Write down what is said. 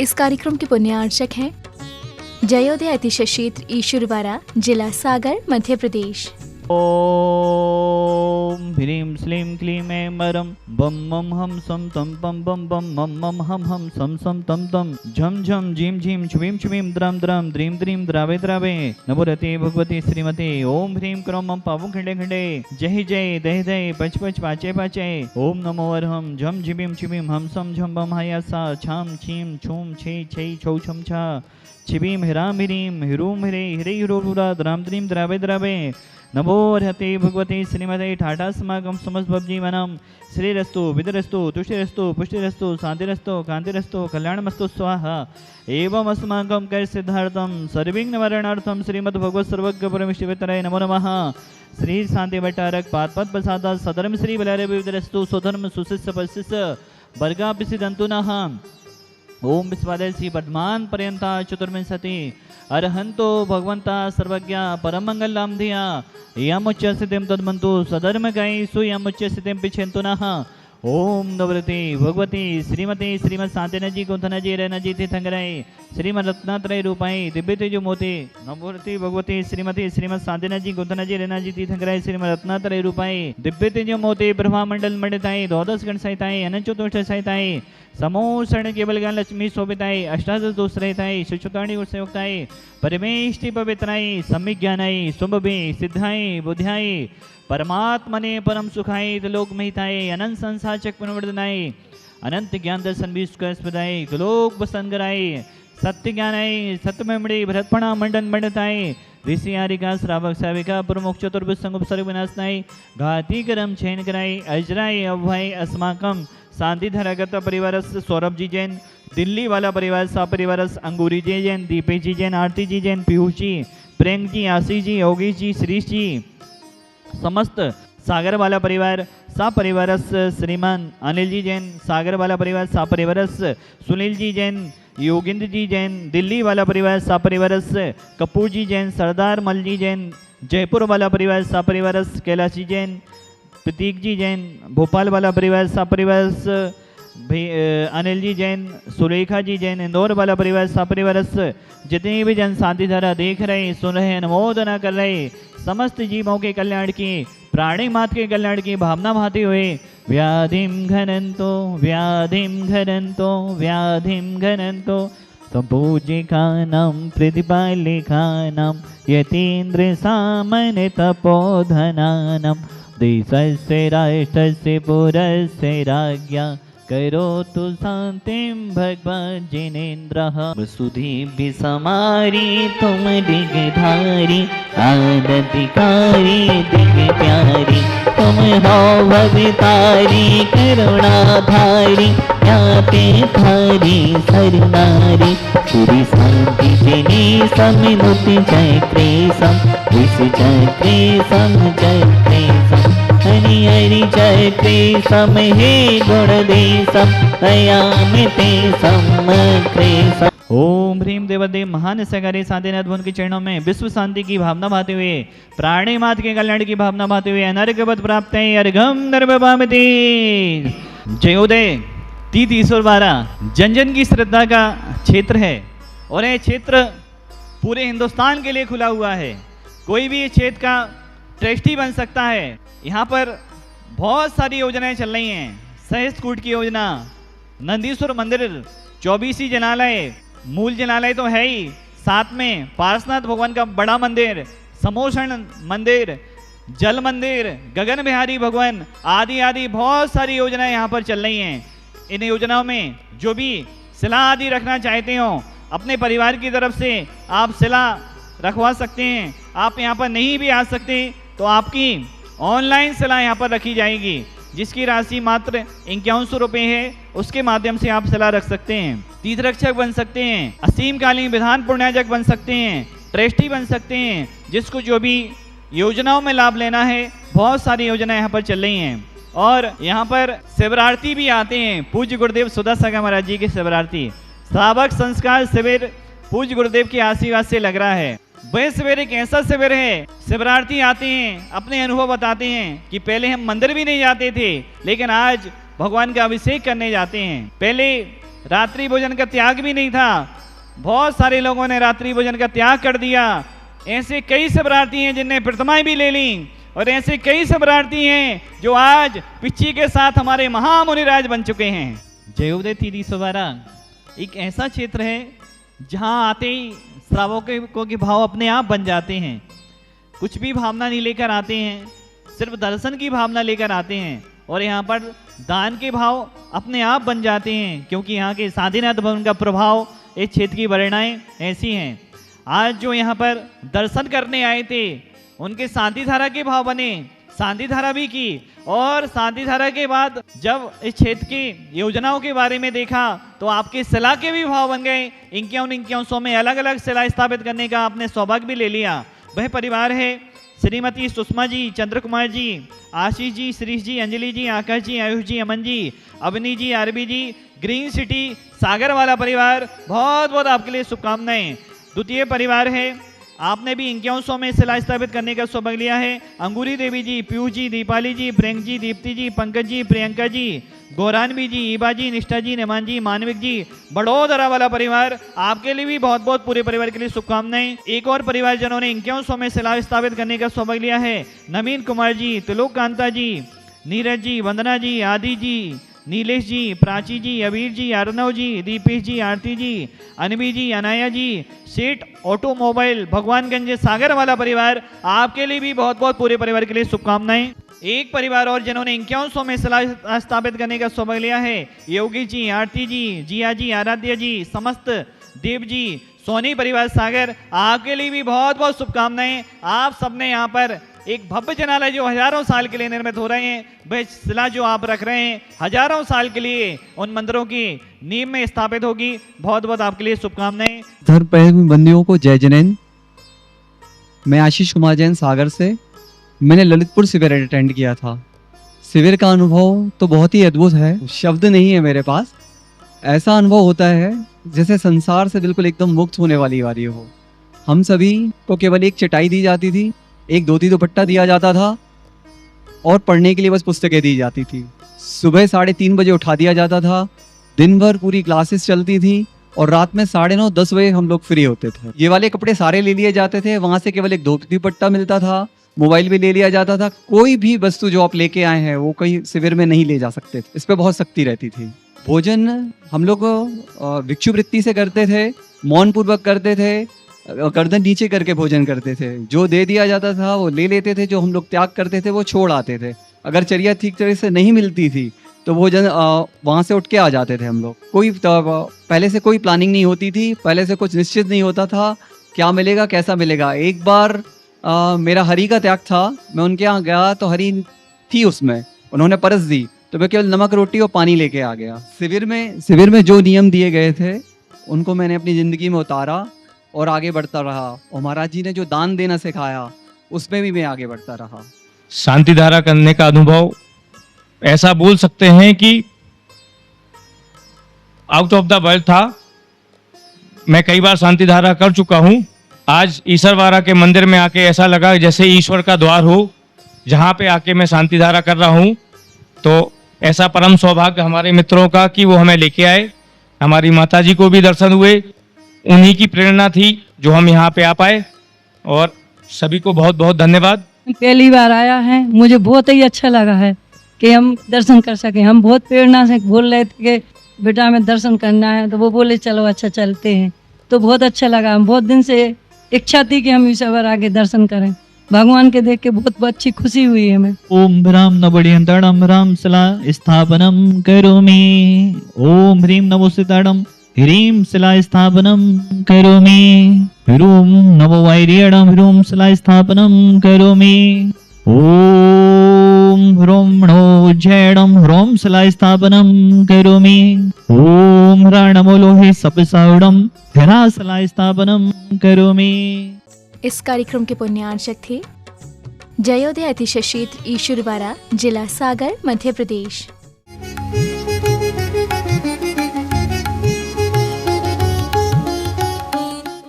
इस कार्यक्रम के पुण्यार्चक हैं जयोदय अतिशय क्षेत्र ईश्वरवाड़ा, जिला सागर, मध्य प्रदेश। ओम ह्रीं श्लीं क्लीं ऐं मरं बम मम हम सम तम पम बम बम मम मम हम सम सम तम तम झम झम झीम झीम छुबीम छुबीम द्रम द्रम द्रीम द्रीम द्रावे द्रावे नमो रते भगवती श्रीमते ओम ह्रीं क्रोम मम पावु खंडे खंडे जय जय दह दह पच पच पाचे पाचे ओम नमो अरहम झम झिबीम छिबीम हम सम झम बम हयासा छाम छीम छूम छे छे छौ छम छा छिबीम हिराम हिरीम हिरूम हिरे हिरे हिरो रुरा द्राम द्रीम द्रावे द्रावे नमो अर्हते भगवते श्रीमते ठाठा समागम समस्त भवजीवनम श्रीरस्तु विदरस्तु तुष्टिरस्तु पुष्टिरस्तु शांतिरस्तु कांतिरस्तु कल्याणमस्तु स्वाहा एवं अस्माकं कर सिद्धार्थम सर्विघ्न निवारणार्थम श्रीमद् भगवत सर्वज्ञ परमेश्वराय नमो नमः। श्री शांति भट्टारक पादपद प्रसाद सधर्म श्री बलारे विदरस्तु स्वधर्म सुशिष्य परिशिष्य वर्गा पिसिदंतुनः ओम विश्वादय श्री वर्धमान पर्यंता चतुर्विंशति अरहंतो भगवंता सर्वज्ञ परम मंगल लाम धिया यमुच्च सिद्धिम तद्मंतु सधर्म गाय सुयमुच्च सिद्धिम पिछेन्तु नः। ओम नवरते भगवती श्रीमती श्रीमद शांतिनजी कुंथनजी रनजी तीर्थंकराय श्रीमद रत्नात्रय रूपाई दिव्य तेजो मोती नवरती भगवती श्रीमती श्रीमद शांतिनजी कुंथनजी रनजी तीर्थंकराय श्रीमद रत्नात्रय रूपाई दिव्य तेजो मोती ब्रह्मा मंडल मंडिताय द्वादश गण सहिताय अनंत चतुष्ट सहिताय समोषण केवल ज्ञान लक्ष्मी शोभिताय अष्टादश दोष रहिताय सुचुताणी उत्सयुक्ताय परमेष्टि पवित्राय सम्यक ज्ञानाय शुभे सिद्धाय बुद्ध्याय परमात्मने परम सुखाय लोक महिताय अनंत संसार चक्रवर्धनाय अनंत ज्ञान दर्शन विश्वस्पदाय लोक बसंगराय सत्य ज्ञानाय सत्यमेमणे भरतपणा मंडन मंडताय ऋषि आरिका श्रावक साविका प्रमुख चतुर्भुज संगुप सर्व विनाशनाय घाती करम छेन कराय अजराय अभय अस्माकम शांति धरागत परिवार सौरभ जी जैन दिल्ली वाला परिवार सा परिवार अंगूरी जी जैन दीपेश जी जैन आरती जी जैन पीयूष जी प्रेम जी आशीष जी योगेश जी श्रीश जी समस्त सागर वाला परिवार सा परिवार श्रीमान अनिल जी जैन सागर वाला परिवार सा परिवार सुनील जी जैन योगेंद्र जी जैन दिल्ली वाला परिवार सा परिवार कपूर जी जैन सरदार मल जी जैन जयपुर वाला परिवार सा परिवार कैलाश जी जैन प्रतीक जी जैन भोपाल वाला परिवार सा परिवार अनिल जी जैन सुरेखा जी जैन इंदौर वाला परिवार सा परिवार जितने भी जन शांति धारा देख रहे सुन रहे अनुमोदना कर रहे समस्त जीवों के कल्याण की प्राणी मात के कल्याण की भावना भाती हुए व्याधिम घनंतो व्याधिम घनंतो व्याधिम घनंतो संपूजिकानां प्रतिपालिकानां यतीन्द्र सामन्य तपोधनानां देशस्य राष्ट्रस्य पुरस्य राज्ञा करोतु शांतिं भगवान् जिनेन्द्रः वसुधेव समारी तुम दिगधारी आनतिकारी दिग प्यारी तुम हो भवतारी करुणाधारी ज्ञाते धारी सरनारी पूरी शांति जिने समिनुति चक्रे सम विष चक्रे सम चक्रे सम हरि हरि चक्रे सम हे गुणदेशम अयामिते समक्रे सम। ओम ह्रीं देवदेव महान सगारे शांतिनाथ भुवन के चरणों में विश्व शांति की भावना भाते हुए प्राणी मात के कल्याण की भावना भाते हुए अनर्गवत प्राप्त है अर्घम नर्वभामति। जयोदय तीर्थ ईश्वरवाड़ा जन जन की श्रद्धा का क्षेत्र है और यह क्षेत्र पूरे हिंदुस्तान के लिए खुला हुआ है। कोई भी इस क्षेत्र का ट्रस्टी बन सकता है। यहाँ पर बहुत सारी योजनाएं चल रही हैं। सहस्त्र कूट की योजना, नंदीश्वर मंदिर, 24 जनालय, मूल जनालय तो है ही, साथ में पार्श्वनाथ भगवान का बड़ा मंदिर, समोषण मंदिर, जल मंदिर, गगन बिहारी भगवान आदि आदि बहुत सारी योजनाएं यहाँ पर चल रही हैं। इन योजनाओं में जो भी शिला आदि रखना चाहते हो अपने परिवार की तरफ से आप शिला रखवा सकते हैं। आप यहाँ पर नहीं भी आ सकते तो आपकी ऑनलाइन शिला यहाँ पर रखी जाएगी, जिसकी राशि मात्र 5100 रुपये है। उसके माध्यम से आप शिला रख सकते हैं, तीर्थ रक्षक बन सकते हैं, असीमकालीन विधान पुण्याजक बन सकते हैं, ट्रस्टी बन सकते हैं। जिसको जो भी योजनाओं में लाभ लेना है, बहुत सारी योजनाएं यहाँ पर चल रही हैं। और यहाँ पर शिवरार्थी भी आते हैं। पूज्य गुरुदेव सुधा सागर महाराज जी के शिवरार्थी श्रावक संस्कार शिविर पूज्य गुरुदेव के आशीर्वाद से लग रहा है। वह शिविर एक ऐसा शिविर है, शिवरार्थी आते हैं, अपने अनुभव बताते हैं कि पहले हम मंदिर भी नहीं जाते थे, लेकिन आज भगवान का अभिषेक करने जाते हैं। पहले रात्रि भोजन का त्याग भी नहीं था। बहुत सारे लोगों ने रात्रि भोजन का त्याग कर दिया। ऐसे कई शबरार्थी हैं जिनने प्रतिमाएं भी ले ली, और ऐसे कई शबरार्थी हैं जो आज पिच्ची के साथ हमारे महामुनिराज बन चुके हैं। जयोदय तीरी सवारा एक ऐसा क्षेत्र है जहां आते ही श्रावकों के भाव अपने आप बन जाते हैं। कुछ भी भावना नहीं लेकर आते हैं, सिर्फ दर्शन की भावना लेकर आते हैं, और यहाँ पर दान के भाव अपने आप बन जाते हैं, क्योंकि यहाँ के साधीनाथ भवन का प्रभाव इस क्षेत्र की वरणाएं ऐसी हैं। आज जो यहाँ पर दर्शन करने आए थे उनके शांति धारा के भाव बने, शांति धारा भी की, और शांति धारा के बाद जब इस क्षेत्र की योजनाओं के बारे में देखा तो आपके शिला के भी भाव बन गए। 51 में अलग अलग शिला स्थापित करने का आपने सौभाग्य भी ले लिया। वह परिवार है श्रीमती सुषमा जी, चंद्र कुमार जी, आशीष जी, श्रीष जी, अंजलि जी, आकाश जी, आयुष जी, अमन जी, अवनी जी, आरबी जी, ग्रीन सिटी सागर वाला परिवार, बहुत बहुत आपके लिए शुभकामनाएं। द्वितीय परिवार है, आपने भी 51 में शिला स्थापित करने का सौभाग्य लिया है। अंगूरी देवी जी, पीयूष जी, दीपाली जी, प्रियंक जी, दीप्ति जी, पंकज जी, प्रियंका जी, गौरानवी जी, ईबा जी, निष्ठा जी, निमान जी, मानविक जी, बड़ोदरा वाला परिवार, आपके लिए भी बहुत बहुत पूरे परिवार के लिए शुभकामनाएं। एक और परिवार जिन्होंने 51 में शिला स्थापित करने का सौभाग्य लिया है, नवीन कुमार जी, त्रिलोक कांता जी, नीरज जी, वंदना जी, आदि जी, नीलेश जी, प्राची जी, अबीर जी, अर्नव जी, दीपेश जी, आरती जी, अनवी जी, अनाया जी, सेठ ऑटोमोबाइल, भगवानगंज सागर वाला परिवार, आपके लिए भी बहुत बहुत पूरे परिवार के लिए शुभकामनाएं। एक परिवार और जिन्होंने 51 में शिला स्थापित करने का सौभाग्य लिया है, योगी जी, आरती जी, जिया जी, आराध्या जी, समस्त देव जी, सोनी परिवार सागर, आपके लिए भी बहुत बहुत शुभकामनाएं। आप सबने यहाँ पर एक भव्य जनालय जो हजारों साल के लिए निर्मित हो रहे हैं, वह शिला जो आप रख रहे हैं हजारों साल के लिए उन मंदिरों की नींव में स्थापित होगी। बहुत बहुत आपके लिए शुभकामनाएं। धर्म प्रेमी बंदियों को जय जैन। मैं आशीष कुमार जैन सागर से। मैंने ललितपुर शिविर अटेंड किया था। शिविर का अनुभव तो बहुत ही अद्भुत है, शब्द नहीं है मेरे पास। ऐसा अनुभव होता है जैसे संसार से बिल्कुल एकदम मुक्त होने वाली बारी हो। हम सभी को केवल एक चटाई दी जाती थी, एक धोती दुपट्टा दिया जाता था, और पढ़ने के लिए बस पुस्तकें दी जाती थी। सुबह 3:30 बजे उठा दिया जाता था, दिन भर पूरी क्लासेस चलती थी, और रात में 9:30-10 बजे हम लोग फ्री होते थे। ये वाले कपड़े सारे ले लिए जाते थे, वहां से केवल एक धोती दुपट्टा मिलता था, मोबाइल भी ले लिया जाता था। कोई भी वस्तु जो आप लेके आए हैं वो कहीं शिविर में नहीं ले जा सकते थे, इस पर बहुत सख्ती रहती थी। भोजन हम लोग भिक्षुवृत्ति से करते थे, मौन पूर्वक करते थे, गर्दन नीचे करके भोजन करते थे। जो दे दिया जाता था वो ले लेते थे, जो हम लोग त्याग करते थे वो छोड़ आते थे। अगर चर्या ठीक तरह से नहीं मिलती थी तो भोजन वहाँ से उठ के आ जाते थे हम लोग। कोई पहले से कोई प्लानिंग नहीं होती थी, पहले से कुछ निश्चित नहीं होता था क्या मिलेगा कैसा मिलेगा। एक बार मेरा हरी का त्याग था, मैं उनके यहाँ गया तो हरी थी उसमें, उन्होंने परस दी तो मैं केवल नमक रोटी और पानी लेके आ गया। शिविर में जो नियम दिए गए थे उनको मैंने अपनी ज़िंदगी में उतारा और आगे बढ़ता रहा, और महाराज जी ने जो दान देना सिखाया उसमें भी मैं आगे बढ़ता रहा। शांति धारा करने का अनुभव ऐसा बोल सकते हैं कि आउट ऑफ द वर्ल्ड था। मैं कई बार शांति धारा कर चुका हूँ। आज ईश्वरवाड़ा के मंदिर में आके ऐसा लगा जैसे ईश्वर का द्वार हो, जहाँ पे आके मैं शांति धारा कर रहा हूँ। तो ऐसा परम सौभाग्य हमारे मित्रों का कि वो हमें लेके आए। हमारी माता जी को भी दर्शन हुए, उन्हीं की प्रेरणा थी जो हम यहाँ पे आ पाए, और सभी को बहुत बहुत धन्यवाद। पहली बार आया है, मुझे बहुत ही अच्छा लगा है कि हम दर्शन कर सके। हम बहुत प्रेरणा से बोल रहे थे कि बेटा हमें दर्शन करना है, तो वो बोले चलो अच्छा चलते हैं। तो बहुत अच्छा लगा। हम बहुत दिन से इच्छा थी कि हम इस बार आगे दर्शन करें। भगवान के देख के बहुत अच्छी खुशी हुई है हमें। ओम भ्राम नवडियंतड़म भ्राम शिला स्थापनम करोमि। ओम ह्रीम नमो सिताड़म ह्रीम शिला स्थापनम करोमि। ह्रूम नमो वैर्यडम ह्रूम शिला स्थापनम करोमि। ओम ह्रोम णो जैडम ह्रोम शिला स्थापनम करोमि। ओम ह्राणमो लोहे सपसाउडम धिरा शिला स्थापनम करोमि। इस कार्यक्रम के पुण्यार्चक थे जयोदय अतिशय क्षेत्र ईश्वरवाड़ा, जिला सागर, मध्य प्रदेश।